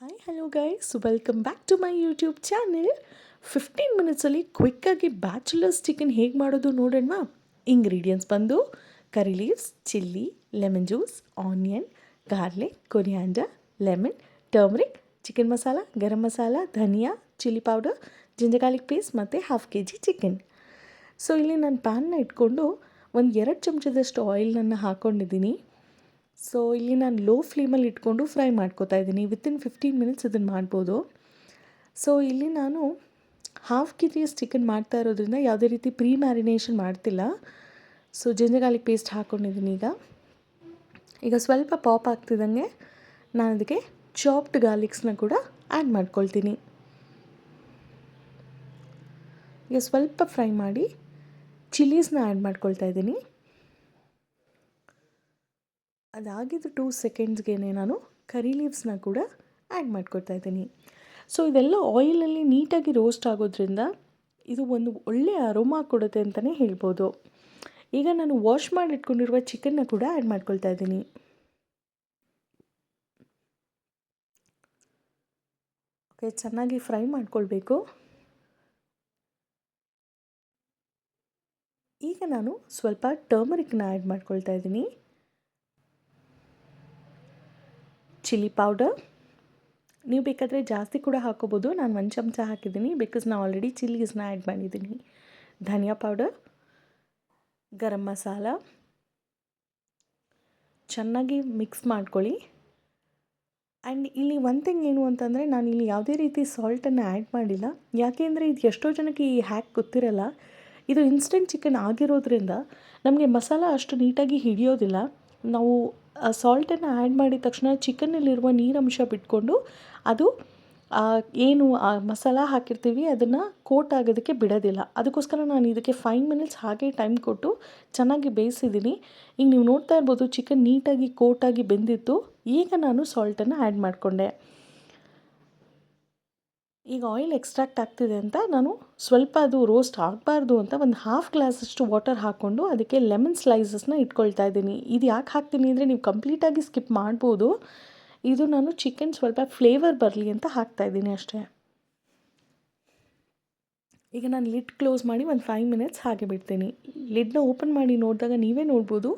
Hi hello guys, welcome back to my YouTube channel. 15 ಮಿನಿಟ್ಸಲ್ಲಿ ಕ್ವಿಕ್ಕಾಗಿ bachelors chicken ಹೇಗೆ ಮಾಡೋದು ನೋಡೋಣ. ಇಂಗ್ರೀಡಿಯೆಂಟ್ಸ್ ಬಂದು curry leaves, chilli, lemon juice, onion, garlic, coriander, lemon, turmeric, chicken masala, garam masala, dhaniya, chilli powder, ginger garlic paste ಮತ್ತು half kg chicken. So ಇಲ್ಲಿ ನಾನು ಪ್ಯಾನ್ನ ಇಟ್ಕೊಂಡು ಒಂದು 2 ಚಮಚದಷ್ಟು ಆಯಿಲನ್ನು ಹಾಕ್ಕೊಂಡಿದ್ದೀನಿ. ಸೊ ಇಲ್ಲಿ ನಾನು ಲೋ ಫ್ಲೇಮಲ್ಲಿ ಇಟ್ಕೊಂಡು ಫ್ರೈ ಮಾಡ್ಕೋತಾ ಇದ್ದೀನಿ. ವಿತಿನ್ 15 ಮಿನಿಟ್ಸ್ ಇದನ್ನು ಮಾಡ್ಬೋದು. ಸೊ ಇಲ್ಲಿ ನಾನು ಹಾಫ್ kg ಚಿಕನ್ ಮಾಡ್ತಾ ಇರೋದ್ರಿಂದ ಯಾವುದೇ ರೀತಿ ಪ್ರೀ ಮ್ಯಾರಿನೇಷನ್ ಮಾಡ್ತಿಲ್ಲ. ಸೊ ಜಿಂಜರ್ ಗಾರ್ಲಿಕ್ ಪೇಸ್ಟ್ ಹಾಕ್ಕೊಂಡಿದ್ದೀನಿ. ಈಗ ಸ್ವಲ್ಪ ಪಾಪ್ ಆಗ್ತಿದ್ದಂಗೆ ನಾನು ಅದಕ್ಕೆ ಚಾಪ್ಡ್ ಗಾರ್ಲಿಕ್ಸ್ನ ಕೂಡ ಆ್ಯಡ್ ಮಾಡ್ಕೊಳ್ತೀನಿ. ಈಗ ಸ್ವಲ್ಪ ಫ್ರೈ ಮಾಡಿ ಚಿಲ್ಲೀಸ್ನ ಆ್ಯಡ್ ಮಾಡ್ಕೊಳ್ತಾ ಇದ್ದೀನಿ. ಅದಾಗಿದ್ದು 2 ಸೆಕೆಂಡ್ಸ್ಗೆ ನಾನು ಕರಿ ಲೀವ್ಸ್ನ ಕೂಡ ಆ್ಯಡ್ ಮಾಡ್ಕೊಳ್ತಾ ಇದ್ದೀನಿ. ಸೊ ಇದೆಲ್ಲ ಆಯಿಲಲ್ಲಿ ನೀಟಾಗಿ ರೋಸ್ಟ್ ಆಗೋದ್ರಿಂದ ಇದು ಒಂದು ಒಳ್ಳೆಯ ಅರೋಮಾ ಕೊಡುತ್ತೆ ಅಂತಲೇ ಹೇಳ್ಬೋದು. ಈಗ ನಾನು ವಾಶ್ ಮಾಡಿ ಇಟ್ಕೊಂಡಿರುವ ಚಿಕನ್ನ ಕೂಡ ಆ್ಯಡ್ ಮಾಡ್ಕೊಳ್ತಾ ಇದ್ದೀನಿ. ಓಕೆ, ಚೆನ್ನಾಗಿ ಫ್ರೈ ಮಾಡ್ಕೊಳ್ಬೇಕು. ಈಗ ನಾನು ಸ್ವಲ್ಪ ಟರ್ಮರಿಕ್ನ ಆ್ಯಡ್ ಮಾಡ್ಕೊಳ್ತಾ ಇದ್ದೀನಿ. ಚಿಲ್ಲಿ ಪೌಡರ್ ನೀವು ಬೇಕಾದರೆ ಜಾಸ್ತಿ ಕೂಡ ಹಾಕೋಬೋದು. ನಾನು 1 ಚಮಚ ಹಾಕಿದ್ದೀನಿ, ಬಿಕಾಸ್ ನಾನು ಆಲ್ರೆಡಿ ಚಿಲ್ಲೀಸ್ನ ಆ್ಯಡ್ ಮಾಡಿದ್ದೀನಿ. ಧನಿಯಾ ಪೌಡರ್, ಗರಂ ಮಸಾಲ ಚೆನ್ನಾಗಿ ಮಿಕ್ಸ್ ಮಾಡ್ಕೊಳ್ಳಿ. ಆ್ಯಂಡ್ ಇಲ್ಲಿ ಒಂದು ಥಿಂಗ್ ಏನು ಅಂತಂದರೆ, ನಾನಿಲ್ಲಿ ಯಾವುದೇ ರೀತಿ ಸಾಲ್ಟನ್ನು ಆ್ಯಡ್ ಮಾಡಿಲ್ಲ. ಯಾಕೆಂದರೆ ಇದು ಎಷ್ಟೋ ಜನಕ್ಕೆ ಈ ಹ್ಯಾಕ್ ಗೊತ್ತಿರಲ್ಲ. ಇದು ಇನ್ಸ್ಟೆಂಟ್ ಚಿಕನ್ ಆಗಿರೋದ್ರಿಂದ ನಮಗೆ ಮಸಾಲ ಅಷ್ಟು ನೀಟಾಗಿ ಹಿಡಿಯೋದಿಲ್ಲ. ನಾವು ಸಾಲ್ಟನ್ನು ಆ್ಯಡ್ ಮಾಡಿದ ತಕ್ಷಣ ಚಿಕನ್ನಲ್ಲಿರುವ ನೀರಂಶ ಬಿಟ್ಕೊಂಡು ಅದು ಏನು ಮಸಾಲ ಹಾಕಿರ್ತೀವಿ ಅದನ್ನು ಕೋಟ್ ಆಗೋದಕ್ಕೆ ಬಿಡೋದಿಲ್ಲ. ಅದಕ್ಕೋಸ್ಕರ ನಾನು ಇದಕ್ಕೆ 5 ಮಿನಿಟ್ಸ್ ಹಾಗೆ ಟೈಮ್ ಕೊಟ್ಟು ಚೆನ್ನಾಗಿ ಬೇಯಿಸಿದ್ದೀನಿ. ಈಗ ನೀವು ನೋಡ್ತಾ ಇರ್ಬೋದು ಚಿಕನ್ ನೀಟಾಗಿ ಕೋಟಾಗಿ ಬೆಂದಿತ್ತು. ಈಗ ನಾನು ಸಾಲ್ಟನ್ನು ಆ್ಯಡ್ ಮಾಡಿಕೊಂಡೆ. ಈಗ ಆಯಿಲ್ ಎಕ್ಸ್ಟ್ರಾಕ್ಟ್ ಆಗ್ತಿದೆ ಅಂತ ನಾನು ಸ್ವಲ್ಪ ಅದು ರೋಸ್ಟ್ ಆಗಬಾರ್ದು ಅಂತ ಒಂದು ಹಾಫ್ ಗ್ಲಾಸಷ್ಟು ವಾಟರ್ ಹಾಕ್ಕೊಂಡು ಅದಕ್ಕೆ ಲೆಮನ್ ಸ್ಲೈಸಸ್ನ ಇಟ್ಕೊಳ್ತಾ ಇದ್ದೀನಿ. ಇದು ಯಾಕೆ ಹಾಕ್ತೀನಿ ಅಂದರೆ ನೀವು ಕಂಪ್ಲೀಟಾಗಿ ಸ್ಕಿಪ್ ಮಾಡ್ಬೋದು. ಇದು ನಾನು ಚಿಕನ್ ಸ್ವಲ್ಪ ಫ್ಲೇವರ್ ಬರಲಿ ಅಂತ ಹಾಕ್ತಾಯಿದ್ದೀನಿ ಅಷ್ಟೇ. ಈಗ ನಾನು ಲಿಡ್ ಕ್ಲೋಸ್ ಮಾಡಿ ಒಂದು 5 ಮಿನಿಟ್ಸ್ ಹಾಗೆ ಬಿಡ್ತೀನಿ. ಲಿಡ್ನ ಓಪನ್ ಮಾಡಿ ನೋಡಿದಾಗ ನೀವೇ ನೋಡ್ಬೋದು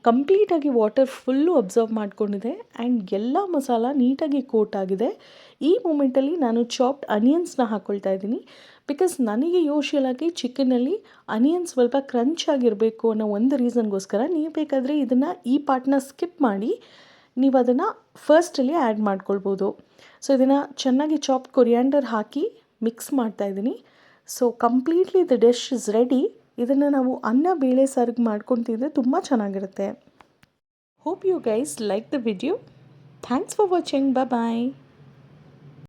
ಕಂಪ್ಲೀಟಾಗಿ ವಾಟರ್ ಫುಲ್ಲು ಅಬ್ಸರ್ವ್ ಮಾಡ್ಕೊಂಡಿದೆ ಆ್ಯಂಡ್ ಎಲ್ಲ ಮಸಾಲ ನೀಟಾಗಿ ಕೋಟ್ ಆಗಿದೆ. ಈ ಮೂಮೆಂಟಲ್ಲಿ ನಾನು ಚಾಪ್ಡ್ ಅನಿಯನ್ಸ್ನ ಹಾಕ್ಕೊಳ್ತಾ ಇದ್ದೀನಿ. ಬಿಕಾಸ್ ನನಗೆ ಯೂಶ್ವಲಾಗಿ ಚಿಕನಲ್ಲಿ ಅನಿಯನ್ ಸ್ವಲ್ಪ ಕ್ರಂಚ್ ಆಗಿರಬೇಕು ಅನ್ನೋ ಒಂದು ರೀಸನ್ಗೋಸ್ಕರ. ನೀವು ಬೇಕಾದರೆ ಇದನ್ನು ಈ ಪಾರ್ಟ್ನ ಸ್ಕಿಪ್ ಮಾಡಿ ನೀವು ಅದನ್ನು ಫಸ್ಟಲ್ಲಿ ಆ್ಯಡ್ ಮಾಡ್ಕೊಳ್ಬೋದು. ಸೊ ಇದನ್ನು ಚೆನ್ನಾಗಿ ಚಾಪ್ಡ್ ಕೊರಿಯಾಂಡರ್ ಹಾಕಿ ಮಿಕ್ಸ್ ಮಾಡ್ತಾಯಿದ್ದೀನಿ. So completely the dish is ready. ಇದನ್ನು ನಾವು ಅನ್ನ ಬೇಳೆ ಸಾರಿಗೆ ಮಾಡ್ಕೊಂಡು ತಿಂದರೆ ತುಂಬ ಚೆನ್ನಾಗಿರುತ್ತೆ. Hope you guys like the video. Thanks for watching. Bye.